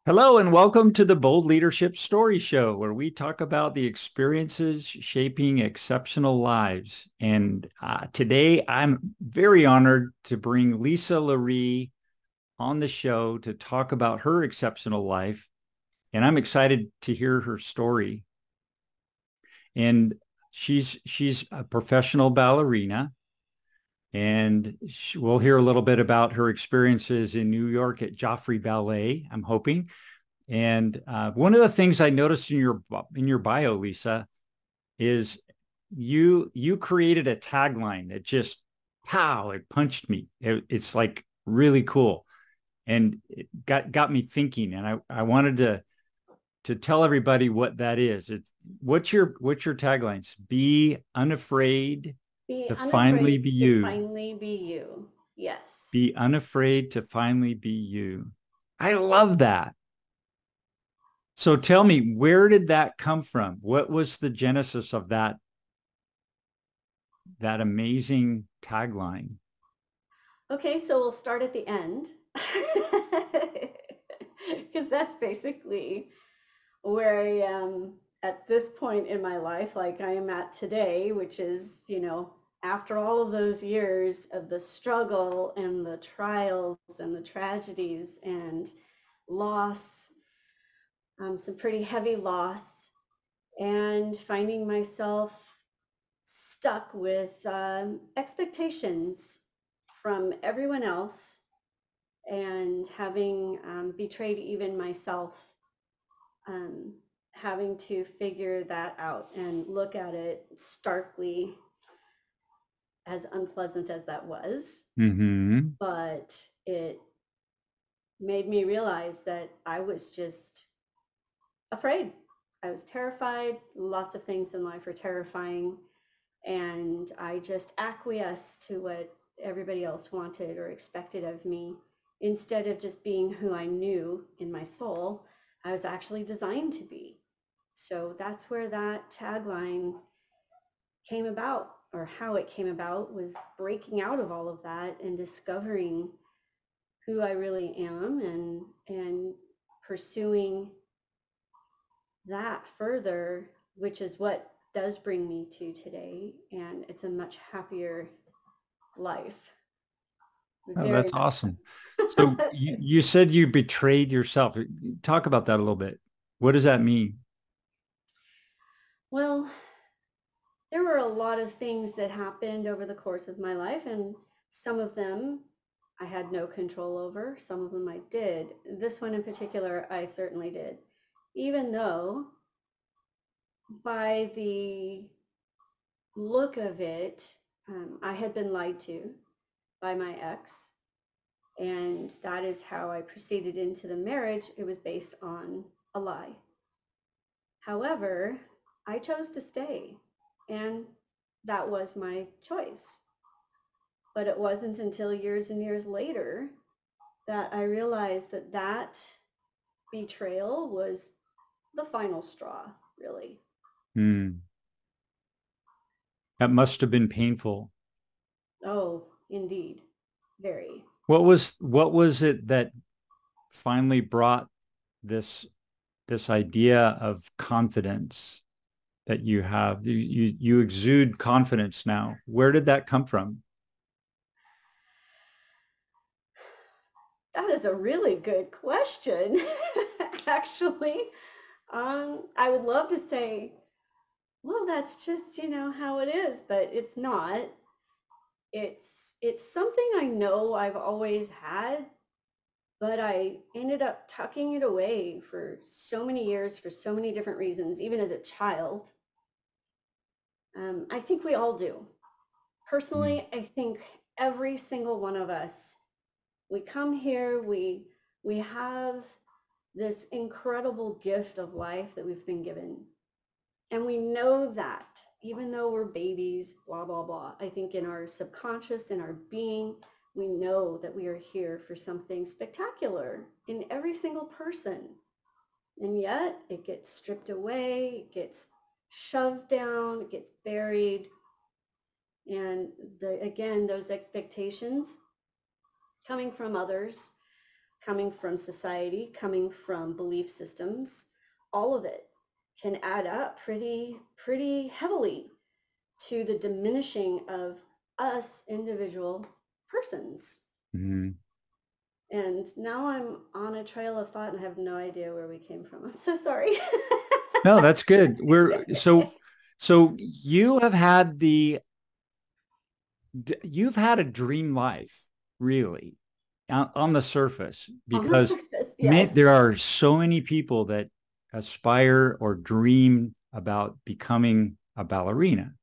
Hello and welcome to the Bold Leadership Story Show, where we talk about the experiences shaping exceptional lives. And today I'm very honored to bring Lisa Loree on the show to talk about her exceptional life. And I'm excited to hear her story. And she's a professional ballerina. And we'll hear a little bit about her experiences in New York at Joffrey Ballet, I'm hoping. And one of the things I noticed in your bio, Lisa, is you created a tagline that just pow, it punched me. It's like really cool, and it got me thinking. And I wanted to tell everybody what that is. It's what's your taglines? Be unafraid Be to finally unafraid be to you. finally be you. Yes. Be unafraid to finally be you. I love that. So tell me, where did that come from? What was the genesis of that amazing tagline? Okay, so we'll start at the end. Because that's basically where I am at this point in my life, like I am at today, which is, after all of those years of the struggle and the trials and the tragedies and loss, some pretty heavy loss, and finding myself stuck with expectations from everyone else and having betrayed even myself, um, having to figure that out and look at it starkly, as unpleasant as that was. Mm-hmm. But it made me realize that I was just afraid. I was terrified. Lots of things in life are terrifying. And I just acquiesced to what everybody else wanted or expected of me instead of just being who I knew in my soul I was actually designed to be. So that's where that tagline came about, or how it came about was breaking out of all of that and discovering who I really am, and pursuing that further, which is what does bring me to today. And it's a much happier life. Oh, Very that's much awesome. So so. you said you betrayed yourself. Talk about that a little bit. What does that mean? Well, there were a lot of things that happened over the course of my life, and some of them I had no control over. Some of them I did. This one in particular, I certainly did. Even though by the look of it, I had been lied to by my ex, and that is how I proceeded into the marriage. It was based on a lie. However, I chose to stay, and that was my choice. But it wasn't until years and years later that I realized that that betrayal was the final straw, really. Hmm. That must have been painful. Oh, indeed. Very. What was it that finally brought this this idea of confidence that you have? You exude confidence now. Where did that come from? That is a really good question. Actually, I would love to say, well, that's just, how it is, but it's not. It's something I know I've always had, but I ended up tucking it away for so many years for so many different reasons, even as a child. I think we all do. Hmm. Personally, I think every single one of us, we come here, we have this incredible gift of life that we've been given. And we know that even though we're babies, blah, blah, blah, I think in our subconscious, in our being, we know that we are here for something spectacular in every single person. And yet it gets stripped away, it gets shoved down, it gets buried. And again, those expectations coming from others, coming from society, coming from belief systems, all of it can add up pretty heavily to the diminishing of us individual persons. Mm-hmm. And now I'm on a trail of thought and have no idea where we came from. I'm so sorry. No, that's good. So you've had a dream life, really, on the surface, On the because surface, yes. there are so many people that aspire or dream about becoming a ballerina.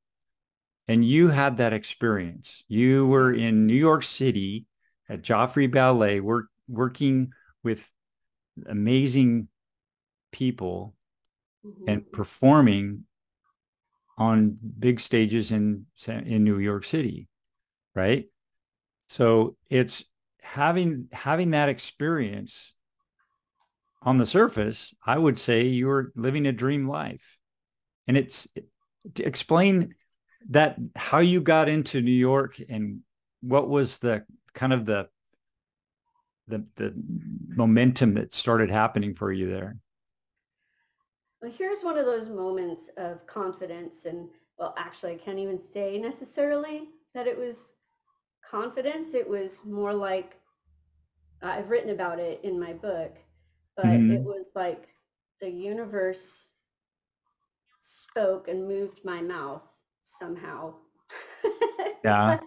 And you had that experience. You were in New York City at Joffrey Ballet, working with amazing people and performing on big stages in New York City, right? So it's having that experience. On the surface, I would say you were living a dream life. And to explain that, how you got into New York and what was the kind of the momentum that started happening for you there. Well, here's one of those moments of confidence, and well, actually, I can't even say necessarily that it was confidence. It was more like, I've written about it in my book, but it was like the universe spoke and moved my mouth somehow. Yeah.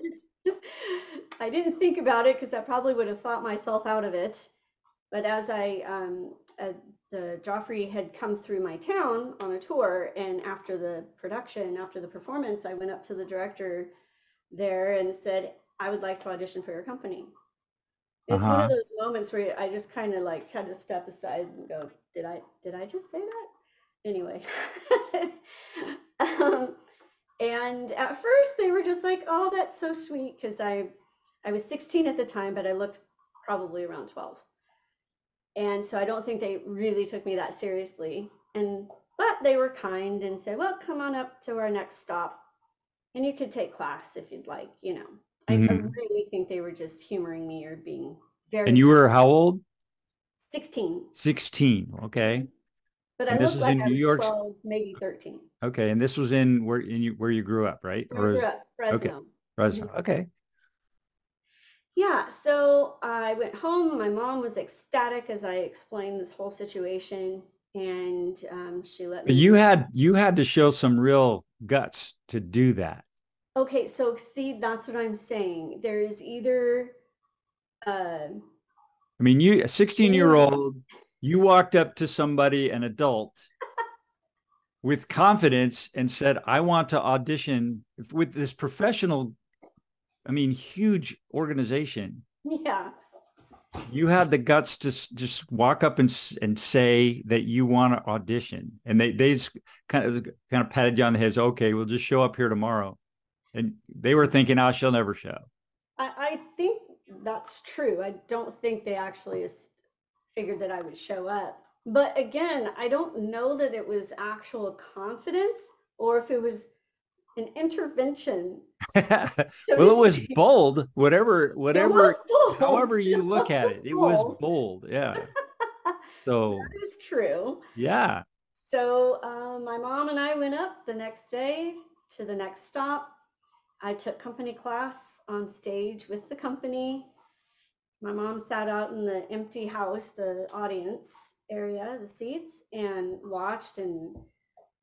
I didn't think about it because I probably would have thought myself out of it. But as the Joffrey had come through my town on a tour, and after the production, after the performance, I went up to the director there and said, I would like to audition for your company. It's one of those moments where I just kind of like had to step aside and go, did I just say that? Anyway. And at first they were just like, oh, that's so sweet, because I was 16 at the time, but I looked probably around 12. And so I don't think they really took me that seriously. But they were kind and said, well, come on up to our next stop, and you could take class if you'd like, you know. I really think they were just humoring me or being very. And you were how old? 16. 16. Okay. But And I this looked is like in I New was York. 12, maybe 13. Okay. And this was in where you grew up, right? Where I grew up, Fresno. Okay. Fresno. Okay. Yeah, so I went home. My mom was ecstatic as I explained this whole situation, and she let me. You had to show some real guts to do that. Okay, so see, that's what I'm saying. There's either. I mean, a 16-year-old, you walked up to somebody, an adult, with confidence and said, I want to audition with this professional, I mean, huge organization. Yeah. You had the guts to just walk up and say that you want to audition. And they just kind of patted you on the head. Okay, we'll just show up here tomorrow. And they were thinking, oh, she'll never show. I think that's true. I don't think they actually figured that I would show up. But again, I don't know that it was actual confidence or if it was an intervention. Well, it was bold, whatever, bold. however you look at it. It was bold. Yeah. So that is true. Yeah. So my mom and I went up the next day to the next stop. I took company class on stage with the company. My mom sat out in the empty house, the audience area, the seats, and watched, and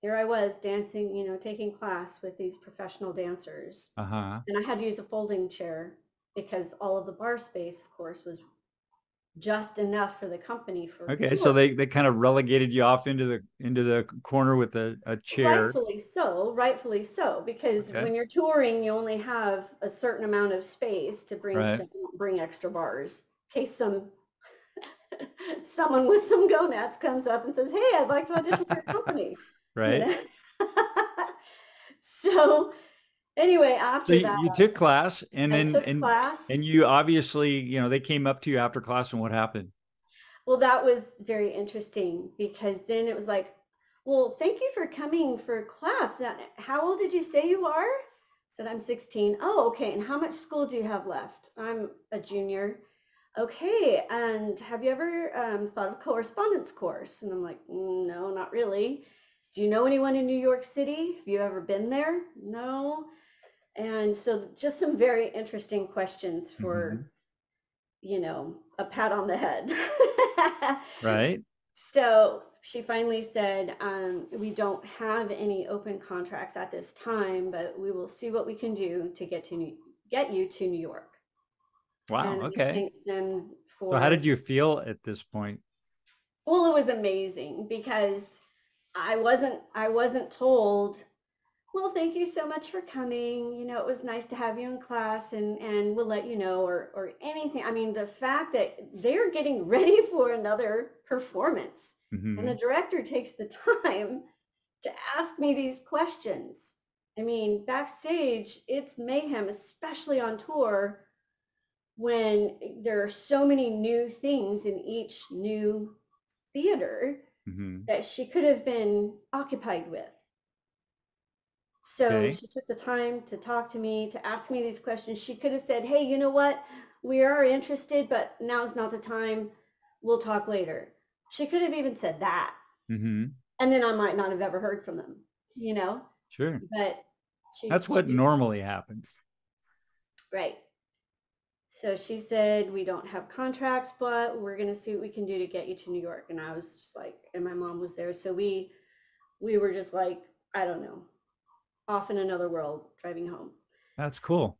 there I was dancing, you know, taking class with these professional dancers. And I had to use a folding chair because all of the bar space, of course, was just enough for the company for. Okay, so they kind of relegated you off into the corner with a chair. Rightfully so, because when you're touring, you only have a certain amount of space to bring extra bars in case someone with some gonads comes up and says, hey, I'd like to audition for your company. Right. You know? So anyway, after that, you took class, and class. And you obviously, you know, they came up to you after class, and what happened? Well, that was very interesting, because then it was like, well, thank you for coming for class. How old did you say you are? I said, I'm 16. Oh, okay. And how much school do you have left? I'm a junior. okay, and have you ever thought of correspondence course? And I'm like, no, not really. Do you know anyone in New York City? Have you ever been there? No. And so just some very interesting questions Hmm. for, a pat on the head. Right. So she finally said, we don't have any open contracts at this time, but we will see what we can do to get you to New York. Wow. And I Okay. thanked them So how for, did you feel at this point? well, it was amazing because I wasn't told, well, thank you so much for coming. It was nice to have you in class and we'll let you know or anything. I mean, the fact that they're getting ready for another performance and the Hmm. director takes the time to ask me these questions. I mean, backstage, it's mayhem, especially on tour when there are so many new things in each new theater Hmm. that she could have been occupied with. So Okay. she took the time to talk to me, to ask me these questions. She could have said, hey, you know what? We are interested, but now's not the time. We'll talk later. She could have even said that. Hmm. And then I might not have ever heard from them, you know? Sure. But That's what normally happens. right. So she said, we don't have contracts, but we're going to see what we can do to get you to New York. And I was just like, and my mom was there. So we were just like, I don't know, off in another world driving home. That's cool.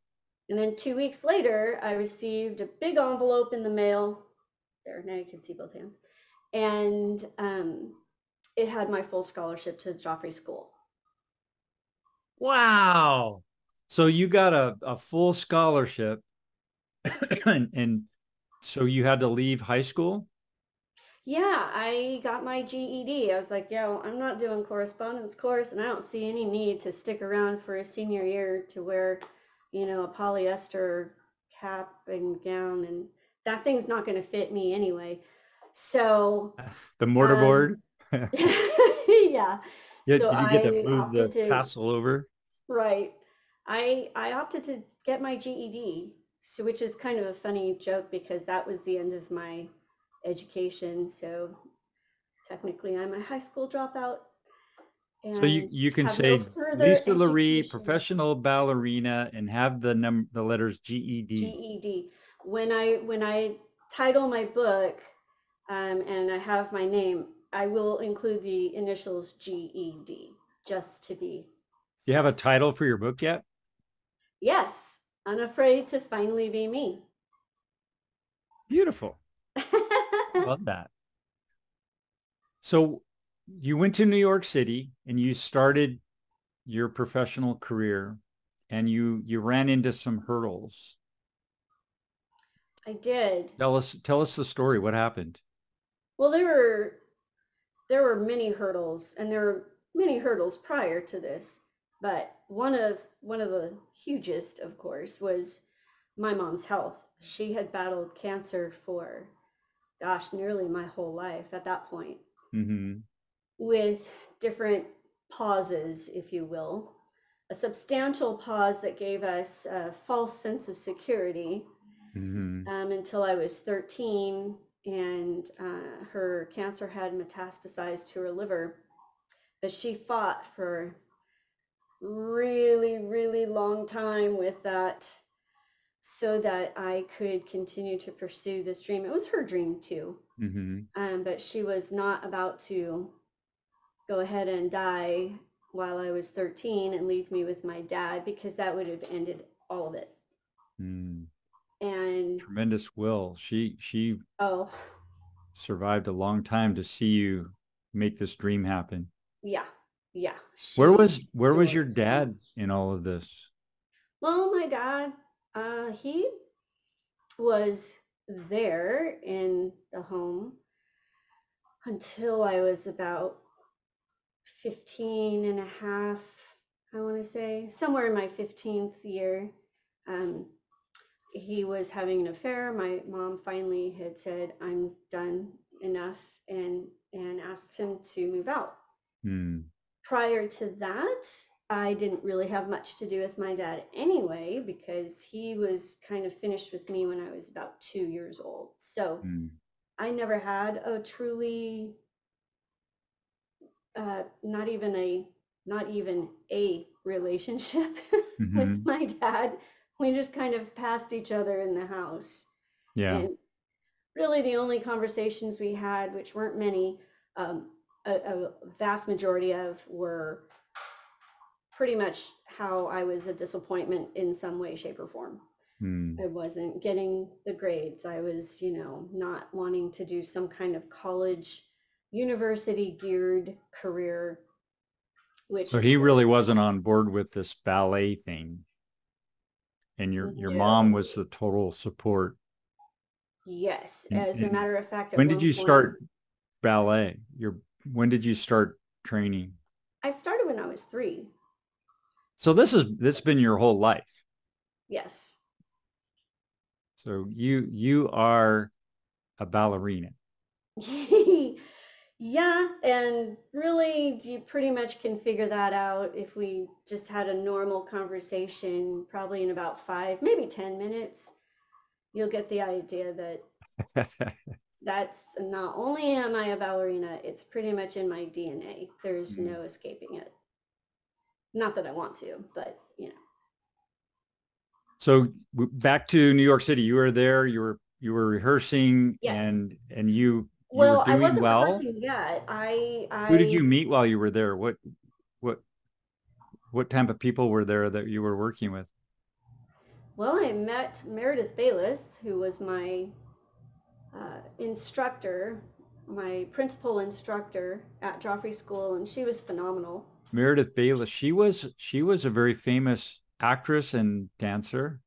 And then 2 weeks later, I received a big envelope in the mail. There, now you can see both hands. And it had my full scholarship to Joffrey School. Wow. So you got a full scholarship and so you had to leave high school? Yeah, I got my GED. I was like, yeah, well, I'm not doing correspondence course, and I don't see any need to stick around for a senior year to wear, a polyester cap and gown, and that thing's not going to fit me anyway. So, The um, mortarboard? yeah. Yeah, So did you get to I move opted the to, castle over? right. I opted to get my GED, so which is kind of a funny joke because that was the end of my education. So technically, I'm a high school dropout So you and you can have no say further Lisa Loree, education. professional ballerina, and have the letters GED. GED. When I title my book and I have my name, I will include the initials GED just to be Do you have a satisfied. title for your book yet? Yes, unafraid to finally be me. Beautiful. Love that. So you went to New York City and you started your professional career and you ran into some hurdles. I did. Tell us the story. What happened? Well, there were many hurdles, and there were many hurdles prior to this, but one of the hugest, of course, was my mom's health. She had battled cancer for, gosh, nearly my whole life at that point, Hmm. with different pauses, if you will. A substantial pause that gave us a false sense of security Hmm. until I was 13, and her cancer had metastasized to her liver. But she fought for really, really long time with that so that I could continue to pursue this dream. It was her dream too, Hmm. but she was not about to go ahead and die while I was 13 and leave me with my dad because that would have ended all of it. Mm. And Tremendous will. She oh, survived a long time to see you make this dream happen. yeah, yeah, Where she was where was endured your so much. dad in all of this? Well, my dad, he was there in the home until I was about 15 and a half, I want to say, somewhere in my 15th year. Um, he was having an affair. My mom finally had said, I'm done enough, and asked him to move out. Hmm. Prior to that, I didn't really have much to do with my dad anyway, because he was kind of finished with me when I was about 2 years old. So Mm. I never had a truly, not even a relationship with Hmm. my dad. We just kind of passed each other in the house. Yeah. And really the only conversations we had, which weren't many, um, a vast majority of, were pretty much how I was a disappointment in some way, shape, or form. Mm. I wasn't getting the grades. I was, not wanting to do some kind of college, university geared career, which So of he really course, wasn't on board with this ballet thing, and your mom no. was the total support. Yes. As a And matter of fact, at when did one you point, start ballet? When did you start training? I started when I was 3. So this has been your whole life. Yes. So you are a ballerina. Yeah, and really, you pretty much can figure that out if we just had a normal conversation, probably in about 5, maybe 10 minutes. You'll get the idea that that's not only am I a ballerina, it's pretty much in my DNA. There's Mm. no escaping it. Not that I want to, but So back to New York City, you were there, you were rehearsing, yes. and you were Well, I doing wasn't well. rehearsing yet. Who did I you meet while you were there? What what type of people were there that you were working with? Well, I met Meredith Bayless, who was my instructor, my principal instructor at Joffrey School, and she was phenomenal. Meredith Bayless. She was a very famous actress and dancer.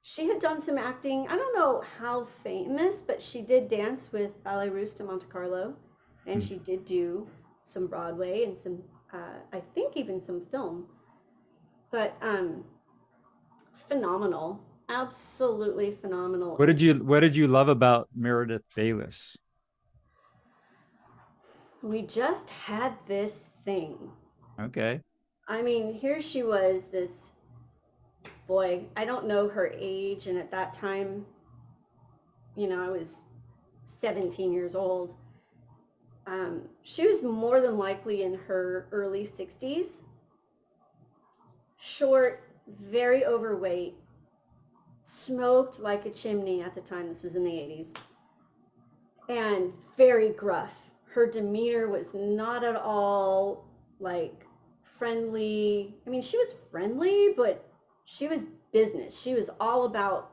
She had done some acting. I don't know how famous, but she did dance with Ballet Russe de Monte Carlo, and Hmm. she did do some Broadway and some, I think even some film. But phenomenal, absolutely phenomenal. And What did you love about Meredith Bayless? we just had this thing. Okay. I mean, here she was, this boy. I don't know her age, and at that time, I was 17 years old. She was more than likely in her early 60s, short, very overweight, smoked like a chimney at the time. This was in the 80s, and very gruff. Her demeanor was not at all like friendly. I mean, she was friendly, but she was business. She was all about,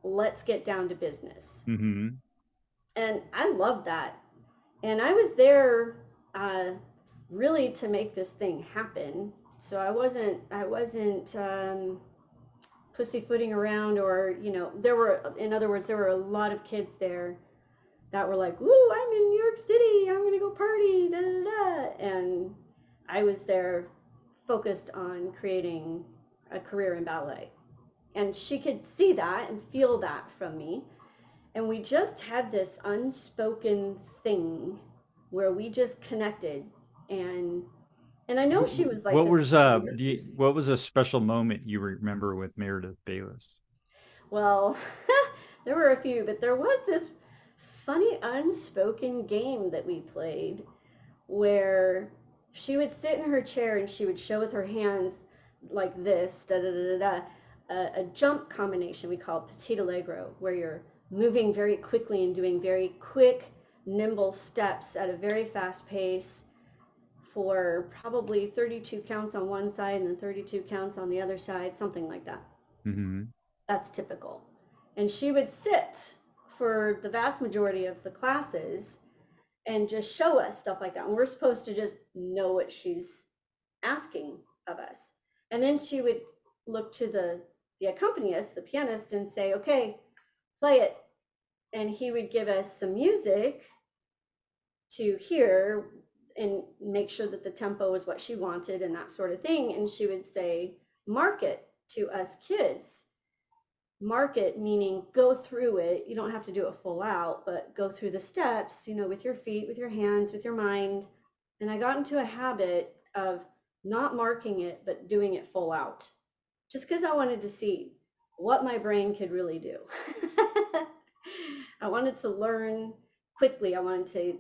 let's get down to business. Mm-hmm. And I love that. And I was there uh, really to make this thing happen. So I wasn't pussyfooting around, or in other words, there were a lot of kids there that were like, "Woo, I'm in New York City. I'm gonna go party." Da, da, da. And I was there focused on creating a career in ballet. And she could see that and feel that from me. And we just had this unspoken thing where we just connected. And I know she was like What this was partier. what was a special moment you remember with Meredith Bayless? Well, there were a few, but there was this funny unspoken game that we played where she would sit in her chair and she would show with her hands like this, da da da da da, a jump combination we call petit allegro, where you're moving very quickly and doing very quick, nimble steps at a very fast pace for probably 32 counts on one side and then 32 counts on the other side, something like that. Mm-hmm. That's typical. And she would sit for the vast majority of the classes and just show us stuff like that. And we're supposed to just know what she's asking of us. And then she would look to the accompanist, the pianist, and say, "Okay, play it." And he would give us some music to hear and make sure that the tempo was what she wanted and that sort of thing. And she would say, "Mark it to us kids." Mark it meaning go through it. You don't have to do it full out, but go through the steps, with your feet, with your hands, with your mind. And I got into a habit of not marking it, but doing it full out, just because I wanted to see what my brain could really do. I wanted to learn quickly. I wanted to,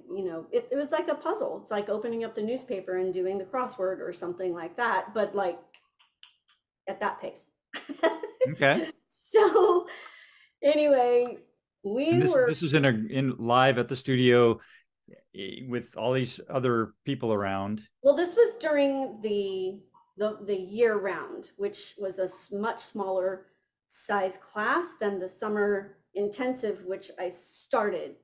it was like a puzzle. It's like opening up the newspaper and doing the crossword or something like that, but like at that pace. Okay. So anyway, And we were, this is in live at the studio with all these other people around. well, this was during the year round, which was a much smaller size class than the summer intensive, which I started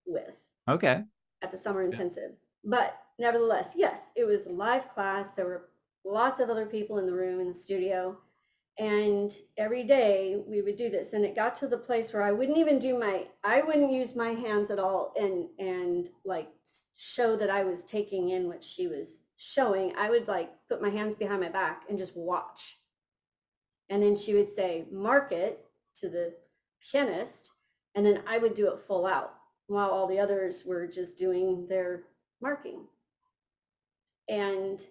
with Okay. at the summer intensive. But nevertheless, yes, it was a live class. There were lots of other people in the room, in the studio. And every day we would do this. And it got to the place where I wouldn't use my hands at all and like show that I was taking in what she was showing. I would like put my hands behind my back and just watch. And then she would say, mark it to the pianist. And then I would do it full out while all the others were just doing their marking. And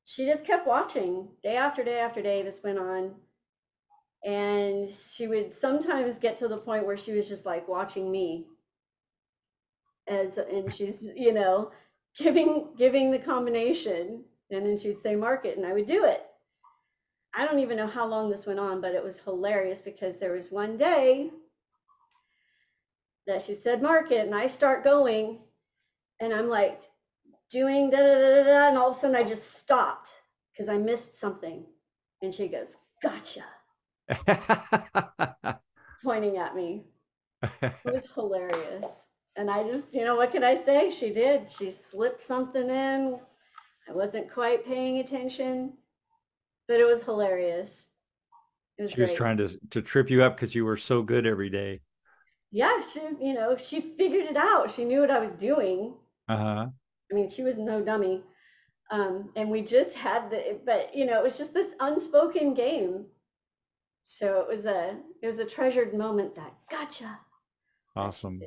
she just kept watching day after day after day. This went on. And she would sometimes get to the point where she was just like watching me and she's, giving the combination, and then she'd say, mark it, and I would do it. I don't even know how long this went on, but it was hilarious because there was one day that she said, mark it, and I start going, and I'm like doing da da da da, and all of a sudden I just stopped because I missed something. And she goes, gotcha, pointing at me. It was hilarious. And I just, what can I say? She did. She slipped something in. I wasn't quite paying attention, but it was hilarious. It was She was great. trying to trip you up because you were so good every day. Yeah, she figured it out. She knew what I was doing. Uh-huh. I mean, she was no dummy. And we just had but it was just this unspoken game. So it was a treasured moment that gotcha. Awesome.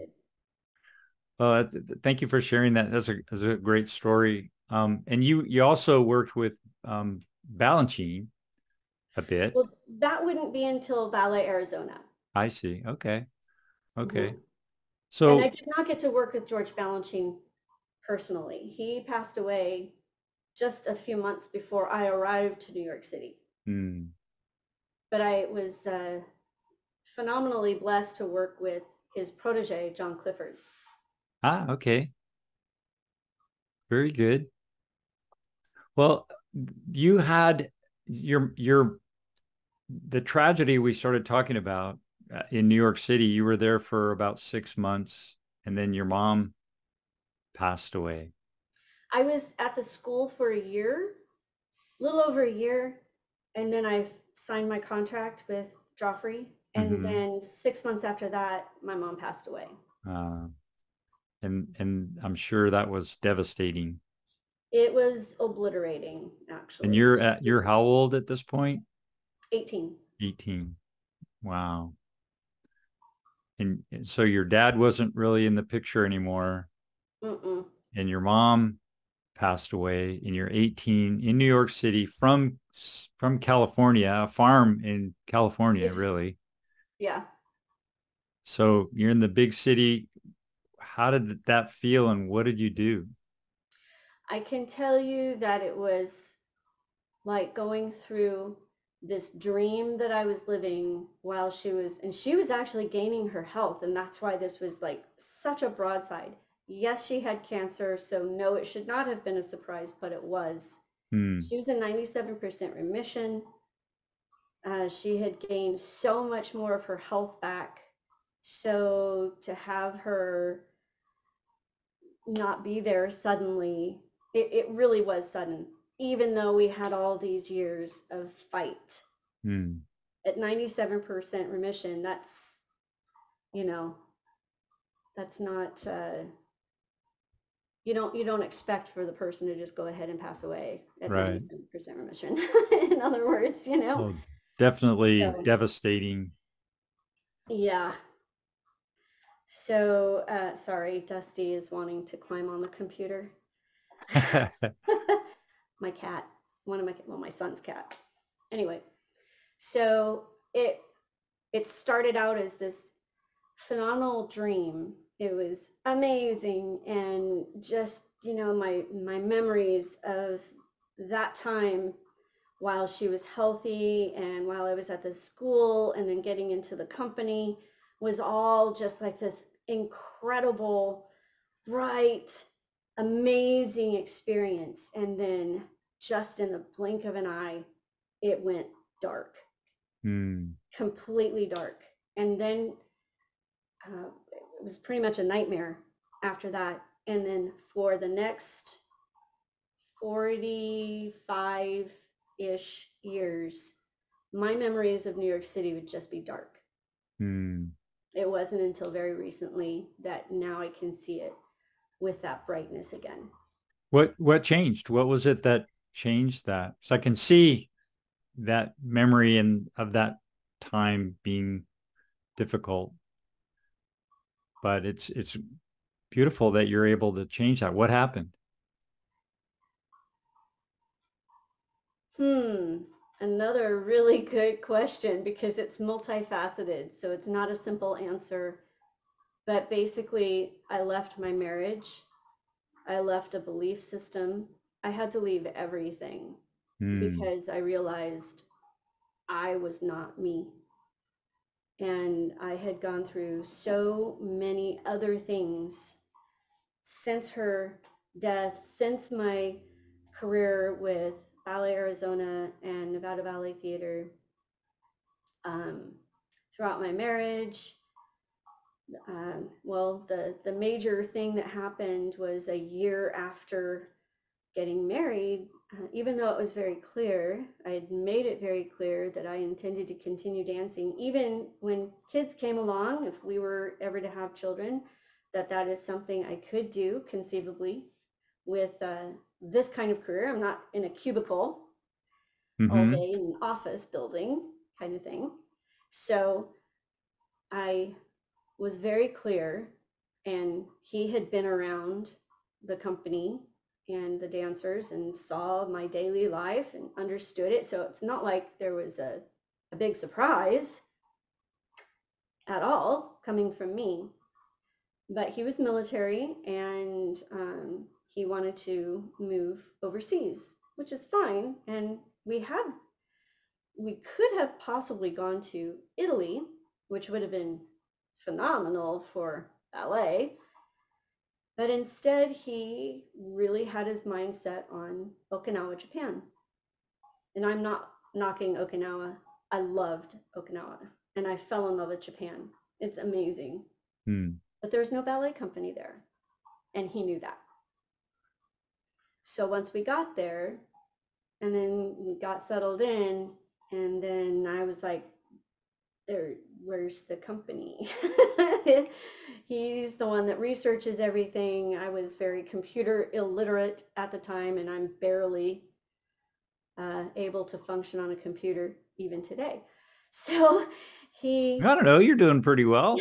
Well, thank you for sharing that. That's a great story. And you also worked with Balanchine a bit. Well, that wouldn't be until Ballet Arizona. I see. Okay. Okay. Mm-hmm. And I So, did not get to work with George Balanchine personally. He passed away just a few months before I arrived to New York City. But I was phenomenally blessed to work with his protege, John Clifford. okay. Very good. Well, you had the tragedy we started talking about in New York City. You were there for about 6 months, and then your mom passed away. I was at the school for a year, a little over a year, and then I signed my contract with Joffrey, and then 6 months after that, my mom passed away. And I'm sure that was devastating. It was obliterating, actually. And you're how old at this point? 18. 18. Wow. And so your dad wasn't really in the picture anymore. Mm-mm. And your mom passed away, and you're 18 in New York City from California, a farm in California, really. Yeah. So you're in the big city. How did that feel, and what did you do? I can tell you that it was like going through this dream that I was living while she was actually gaining her health. And that's why this was like such a broadside. Yes, she had cancer. So no, it should not have been a surprise, but it was. She was in 97% remission. She had gained so much more of her health back. So to have her not be there suddenly, it really was sudden, even though we had all these years of fight. At 97% remission, that's not, you don't expect for the person to just go ahead and pass away at 97% remission. In other words, Oh, definitely devastating. Yeah. So, sorry, Dusty is wanting to climb on the computer. my cat, my son's cat. Anyway, so it started out as this phenomenal dream. It was amazing, and just, my memories of that time while she was healthy and while I was at the school and then getting into the company was all just like this incredible, bright, amazing experience. And then just in the blink of an eye, it went dark, completely dark. And then it was pretty much a nightmare after that. And then for the next 45-ish years, my memories of New York City would just be dark. It wasn't until very recently that now I can see it with that brightness again. What changed? What was it that changed that? So I can see that memory and of that time being difficult, but it's beautiful that you're able to change that. What happened? Another really good question, because it's multifaceted, so it's not a simple answer. But basically, I left my marriage. I left a belief system. I had to leave everything because I realized I was not me. And I had gone through so many other things since her death, since my career with Ballet Arizona and Nevada Ballet Theatre, throughout my marriage. Well, the major thing that happened was a year after getting married, even though it was very clear, I had made it very clear that I intended to continue dancing, even when kids came along, if we were ever to have children, that is something I could do conceivably with this kind of career. I'm not in a cubicle all day in an office building kind of thing. So I was very clear, and he had been around the company and the dancers and saw my daily life and understood it. So it's not like there was a big surprise at all coming from me. But he was military, and he wanted to move overseas, which is fine. And we could have possibly gone to Italy, which would have been phenomenal for ballet. But instead, he really had his mindset on Okinawa, Japan. And I'm not knocking Okinawa. I loved Okinawa, and I fell in love with Japan. It's amazing. But there's no ballet company there, and he knew that. So once we got there, and then we got settled in, and then I was like, where's the company? He's the one that researches everything. I was very computer illiterate at the time, and I'm barely able to function on a computer even today. So I don't know, you're doing pretty well.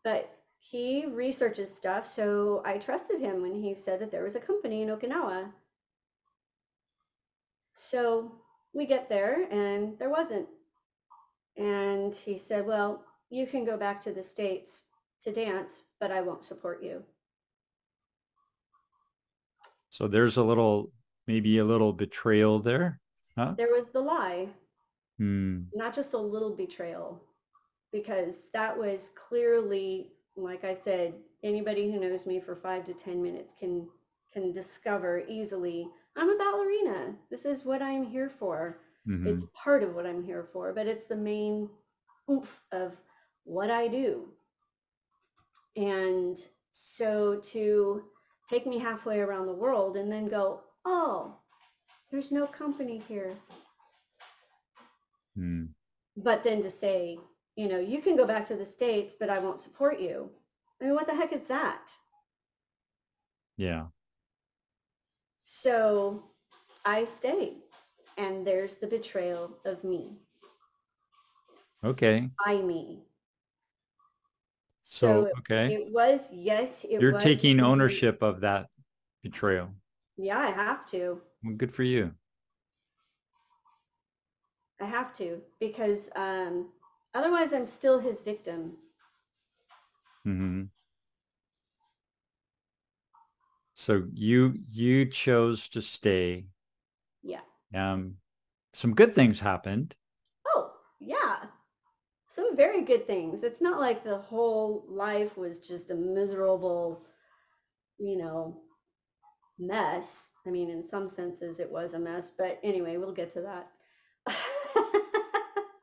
But he researches stuff, so I trusted him when he said that there was a company in Okinawa. So we get there, and there wasn't. And he said, well, you can go back to the States to dance, but I won't support you. So there's maybe a little betrayal there, huh? There was the lie, not just a little betrayal, because that was clearly, like I said, anybody who knows me for 5 to 10 minutes can discover easily, I'm a ballerina. This is what I'm here for. It's part of what I'm here for, but it's the main oomph of what I do. And so to take me halfway around the world and then go, oh, there's no company here. But then to say, you can go back to the States, but I won't support you. I mean, what the heck is that? Yeah. So I stayed, and there's the betrayal of me. Okay. By me. So okay. It was, yes, it was. You're taking ownership of that betrayal. Yeah, I have to. Well, good for you. I have to because otherwise I'm still his victim. Hmm. So you chose to stay. Yeah. Um, some good things happened. Oh, yeah. Some very good things. It's not like the whole life was just a miserable, you know, mess. I mean, in some senses it was a mess, but anyway, we'll get to that.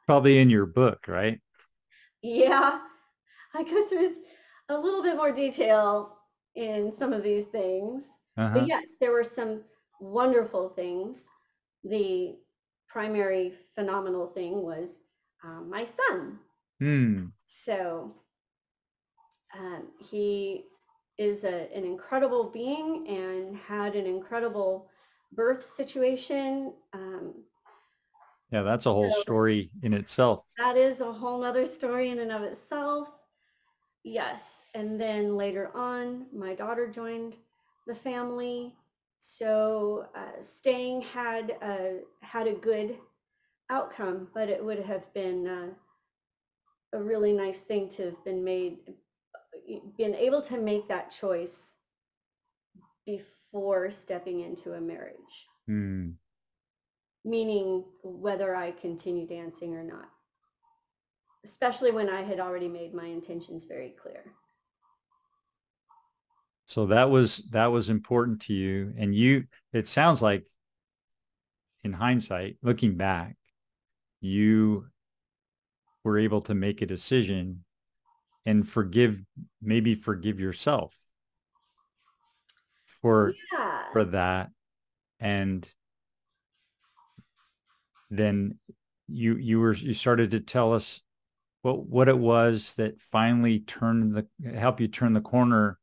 Probably in your book, right? Yeah, I go through a little bit more detail in some of these things. But Uh-huh. yes, there were some wonderful things. The primary phenomenal thing was my son. Hmm. So he is an incredible being and had an incredible birth situation. Yeah, that's a whole So story in itself. that is a whole nother story in and of itself. Yes. And then later on, my daughter joined the family. So staying had a good outcome, but it would have been a really nice thing to have been able to make that choice before stepping into a marriage, Hmm. meaning whether I continue dancing or not, especially when I had already made my intentions very clear. So that was important to you. And it sounds like in hindsight, looking back, you were able to make a decision and maybe forgive yourself for Yeah. for that. And then you started to tell us what it was that finally help you turn the corner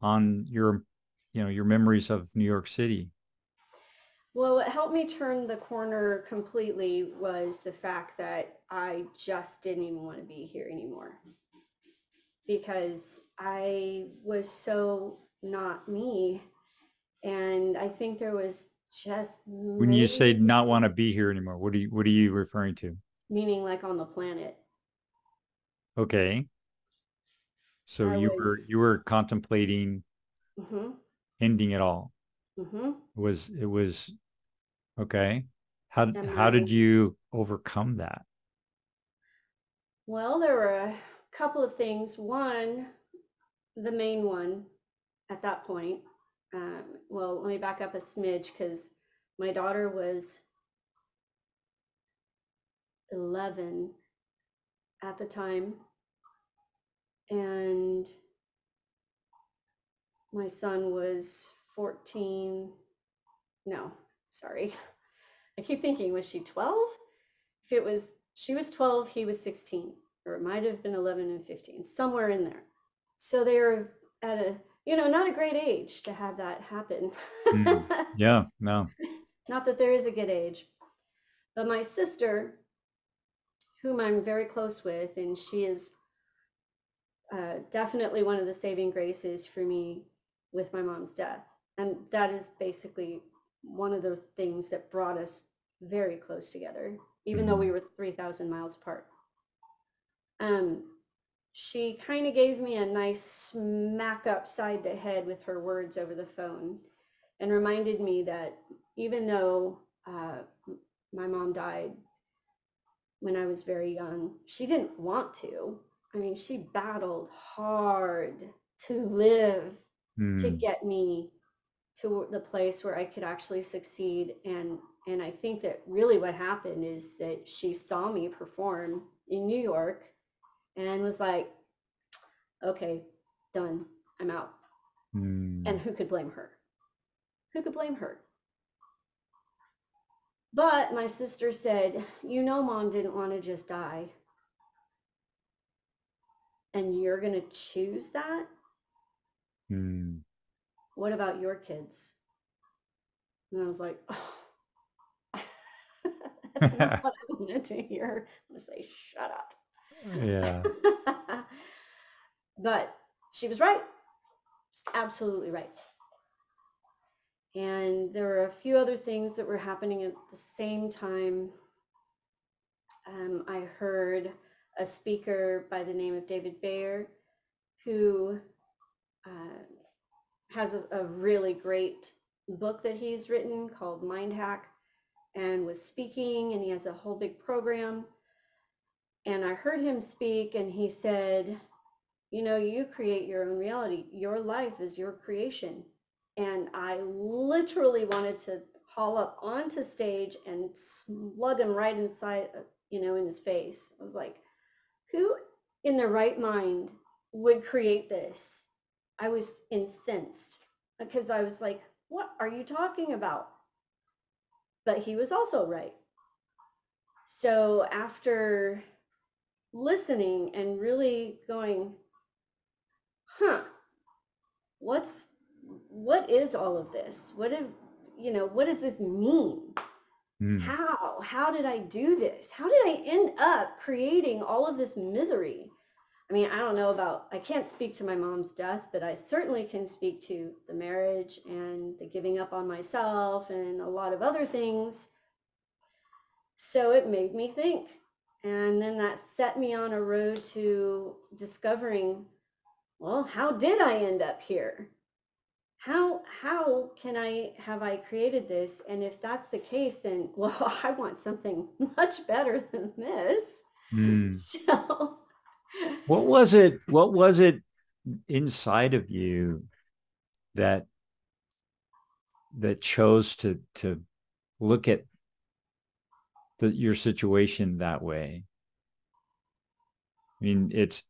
on your memories of New York City. Well, what helped me turn the corner completely was the fact that I just didn't even want to be here anymore because I was so not me. And I think there was just When you say maybe, not want to be here anymore, what are you referring to? meaning like on the planet, Okay. So I was, you were contemplating mm-hmm, ending it all. mm-hmm. It was okay. And How did you overcome that? well, there were a couple of things. One, the main one at that point, well, let me back up a smidge because my daughter was 11 at the time, and my son was 14. No, sorry. I keep thinking, was she 12? If it was, she was 12, he was 16, or it might have been 11 and 15, somewhere in there. So they were at not a great age to have that happen. Mm. Yeah, no. Not that there is a good age, but my sister, whom I'm very close with, and she is definitely one of the saving graces for me with my mom's death. And that is basically one of the things that brought us very close together, even though we Mhm. were 3,000 miles apart. Um, she kind of gave me a nice smack upside the head with her words over the phone and reminded me that even though my mom died when I was very young, she didn't want to. I mean, she battled hard to live to Mm. get me to the place where I could actually succeed. And I think that really what happened is that she saw me perform in New York and was like, okay, done. I'm out. And Mm. who could blame her? Who could blame her? But my sister said, mom didn't want to just die. And you're going to choose that? Mm. What about your kids? And I was like, oh, that's not what I wanted to hear. I'm going to say, shut Yeah. up. But she was right. She's absolutely right. And there were a few other things that were happening at the same time. I heard a speaker by the name of David Bayer, who has a really great book that he's written called Mind Hack, and was speaking, and he has a whole big program. And I heard him speak, and he said, you know, you create your own reality. Your life is your creation. And I literally wanted to haul up onto stage and slug him right inside, you know, in his face. I was like, who in their right mind would create this? I was incensed because I was like, what are you talking about? But he was also right. So after listening and really going, huh, what is all of this? What does this mean? How did I do this? How did I end up creating all of this misery? I mean, I can't speak to my mom's death, but I certainly can speak to the marriage and the giving up on myself and a lot of other things. So it made me think. And then that set me on a road to discovering, well, how did I end up here? How have I created this? And if that's the case, then, well, I want something much better than this. So What was it inside of you that chose to look at your situation that way? I mean, it's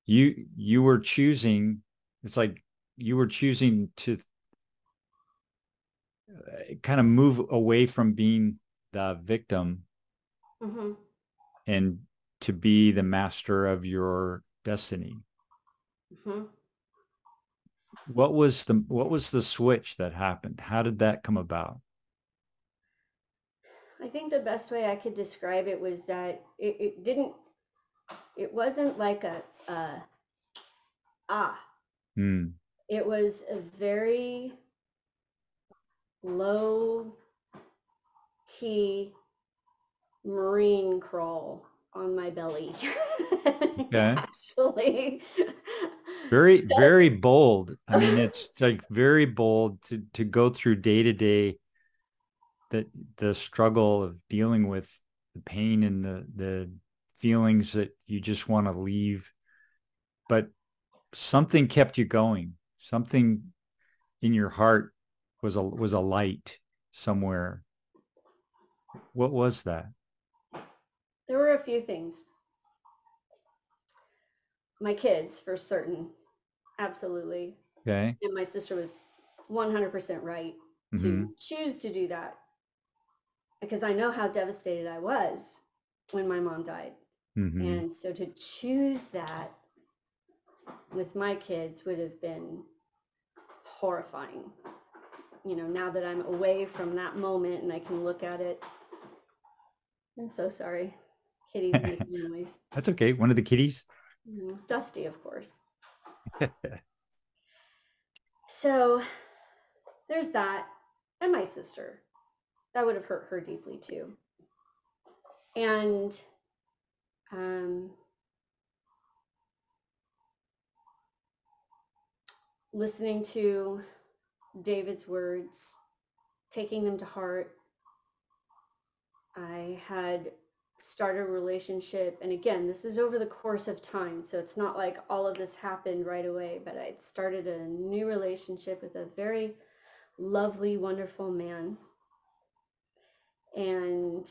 you were choosing, it's like you were choosing to kind of move away from being the victim and to be the master of your destiny. What was the switch that happened? How did that come about? I think the best way I could describe it was that it wasn't like it was a very low key marine crawl on my belly. Okay. Actually. Very bold. I mean, it's like very bold to go through day to day the struggle of dealing with the pain and the feelings that you just want to leave. But something kept you going. Something in your heart was a light somewhere. What was that? There were a few things. My kids, for certain, absolutely. Okay. And my sister was 100% right to choose to do that, because I know how devastated I was when my mom died. And so to choose that with my kids would have been horrifying. You know, now that I'm away from that moment and I can look at it. I'm so sorry. Kitty's making noise. That's okay. One of the kitties. Dusty, of course. So there's that. And my sister. That would have hurt her deeply too. And listening to David's words, taking them to heart. I had started a relationship, and again, this is over the course of time, so it's not like all of this happened right away, but I'd started a new relationship with a very lovely, wonderful man. And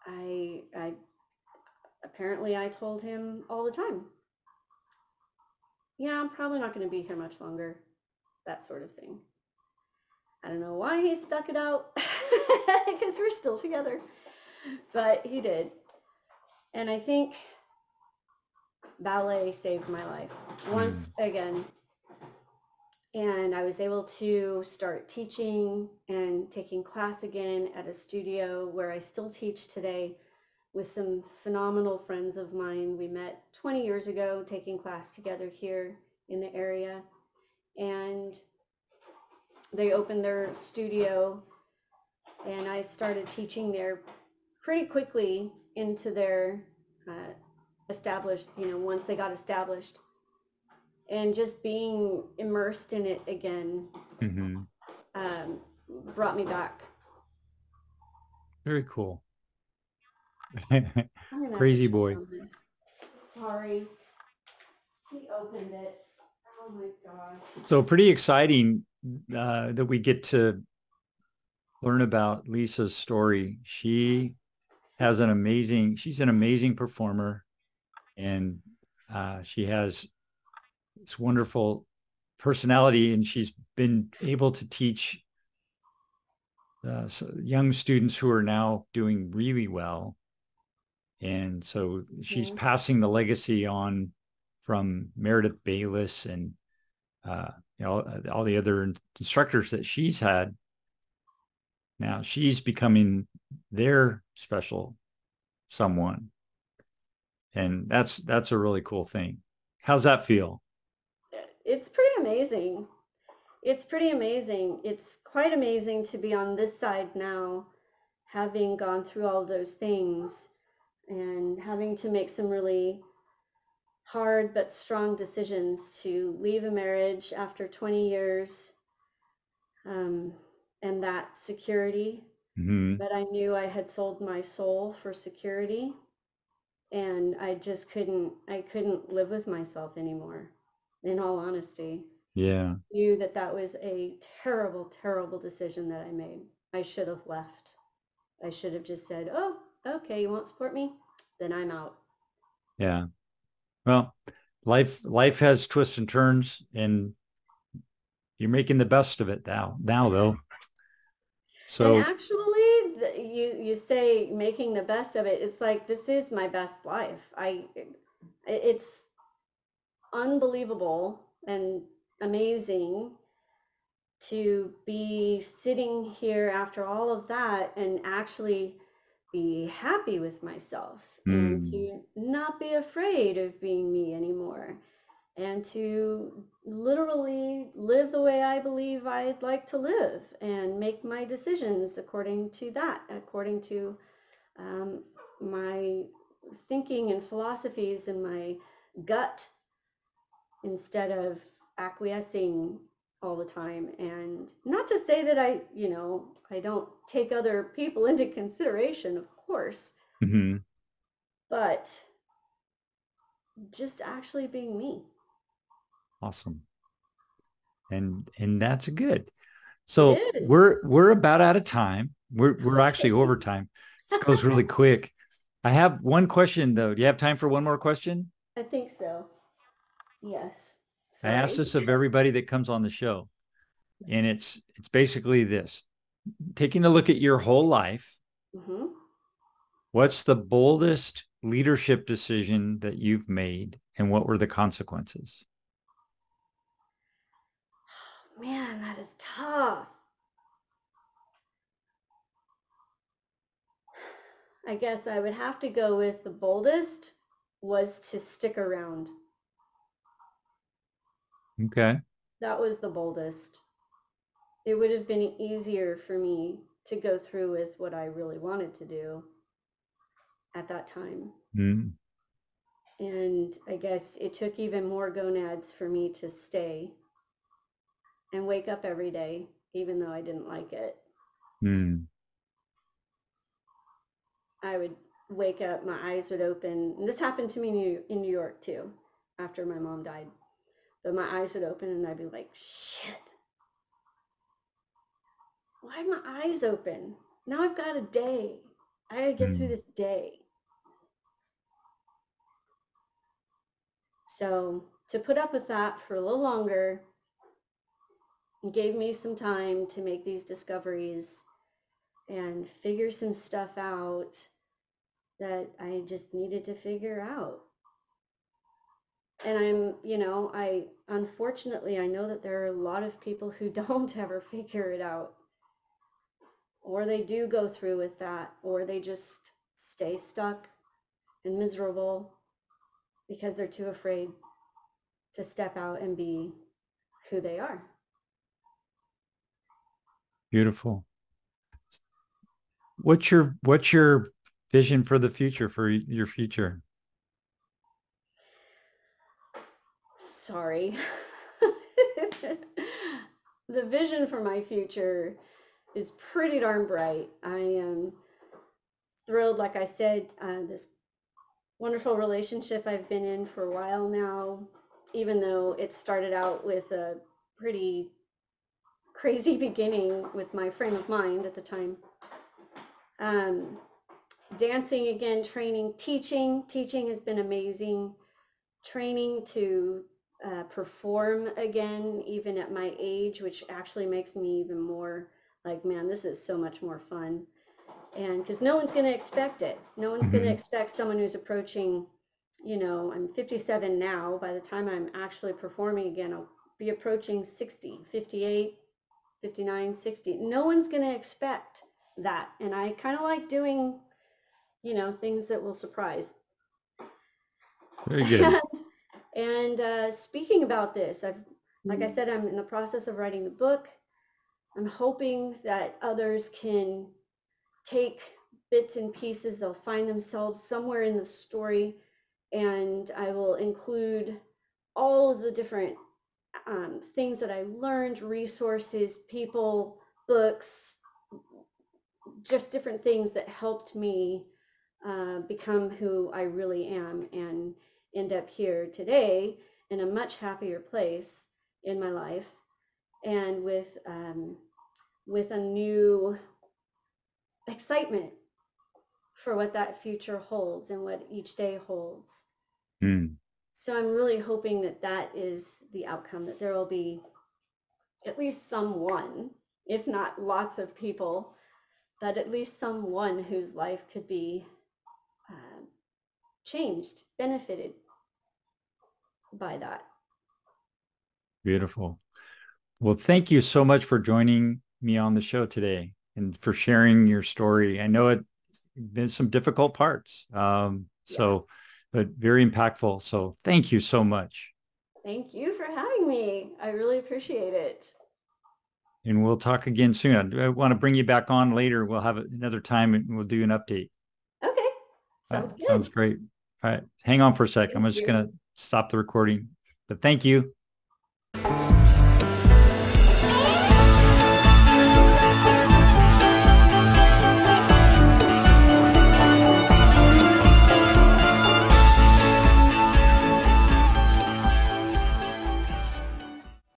I apparently I told him all the time, yeah, I'm probably not going to be here much longer, that sort of thing. I don't know why he stuck it out, because we're still together, but he did. And I think ballet saved my life once again. And I was able to start teaching and taking class again at a studio where I still teach today with some phenomenal friends of mine. We met 20 years ago taking class together here in the area. And they opened their studio, and I started teaching there pretty quickly into their established, once they got established, and just being immersed in it again um, brought me back. Very cool. I'm gonna have to Crazy turn boy. on this. Sorry, he opened it. Oh my gosh. So pretty exciting that we get to learn about Lisa's story. She's an amazing performer, and she has this wonderful personality, and she's been able to teach young students who are now doing really well. And so she's passing the legacy on from Meredith Bayless and all the other instructors that she's had. Now she's becoming their special someone. And that's a really cool thing. How's that feel? It's pretty amazing. It's pretty amazing. It's quite amazing to be on this side now, having gone through all those things and having to make some really hard but strong decisions to leave a marriage after 20 years and that security. But I knew I had sold my soul for security, and I just couldn't live with myself anymore, in all honesty. Yeah. Knew that was a terrible, terrible decision that I made. I should have left. I should have just said, oh, okay, you won't support me? Then I'm out. Yeah. Well, life has twists and turns, and you're making the best of it now though. So, and actually, you say making the best of it. It's like, this is my best life. It's unbelievable and amazing to be sitting here after all of that and actually be happy with myself and to not be afraid of being me anymore and to literally live the way I believe I'd like to live and make my decisions according to my thinking and philosophies and my gut, instead of acquiescing all the time. And not to say that I don't take other people into consideration, of course, but just actually being me. Awesome. And that's good. So we're about out of time. We're actually over time. This goes really quick. I have one question though. Do you have time for one more question? I think so. Yes. Sorry. I ask this of everybody that comes on the show. And it's basically this. Taking a look at your whole life, what's the boldest leadership decision that you've made, and what were the consequences? Man, that is tough. I guess I would have to go with the boldest was to stick around. Okay. That was the boldest. It would have been easier for me to go through with what I really wanted to do at that time. And I guess it took even more gonads for me to stay and wake up every day, even though I didn't like it. I would wake up, my eyes would open, and this happened to me in New York too, after my mom died. But my eyes would open and I'd be like, shit. Why'd my eyes open? Now I've got a day. I gotta get through this day. So to put up with that for a little longer gave me some time to make these discoveries and figure some stuff out that I just needed to figure out. And unfortunately, I know that there are a lot of people who don't ever figure it out, or they do go through with that, or they just stay stuck and miserable because they're too afraid to step out and be who they are. Beautiful. What's your vision for the future, for your future? Sorry. The vision for my future is pretty darn bright. I am thrilled, like I said, this wonderful relationship I've been in for a while now, even though it started out with a pretty crazy beginning with my frame of mind at the time. Dancing again, training, teaching. Teaching has been amazing. Training to perform again, even at my age, which actually makes me even more like, man, this is so much more fun. And because no one's going to expect it. No one's going to Mhm. expect someone who's approaching, I'm 57 now. By the time I'm actually performing again, I'll be approaching 60, 58, 59, 60. No one's going to expect that. And I kind of like doing, things that will surprise. Very good. And speaking about this, like I said, I'm in the process of writing the book. I'm hoping that others can take bits and pieces. They'll find themselves somewhere in the story, and I will include all of the different things that I learned, resources, people, books, just different things that helped me become who I really am and end up here today in a much happier place in my life, and with a new excitement for what that future holds and what each day holds. Mm. So I'm really hoping that that is the outcome, that there will be at least someone, if not lots of people, but at least someone whose life could be uh, changed, benefited by that. Beautiful. Well, thank you so much for joining me on the show today and for sharing your story. I know it's been some difficult parts, Yeah. but very impactful. So thank you so much. Thank you for having me. I really appreciate it. And we'll talk again soon. I want to bring you back on later. We'll have another time and we'll do an update. Okay. All right. Sounds Sounds good. great. All right. Hang on for a sec. I'm Thank just you. going to stop the recording. But thank you.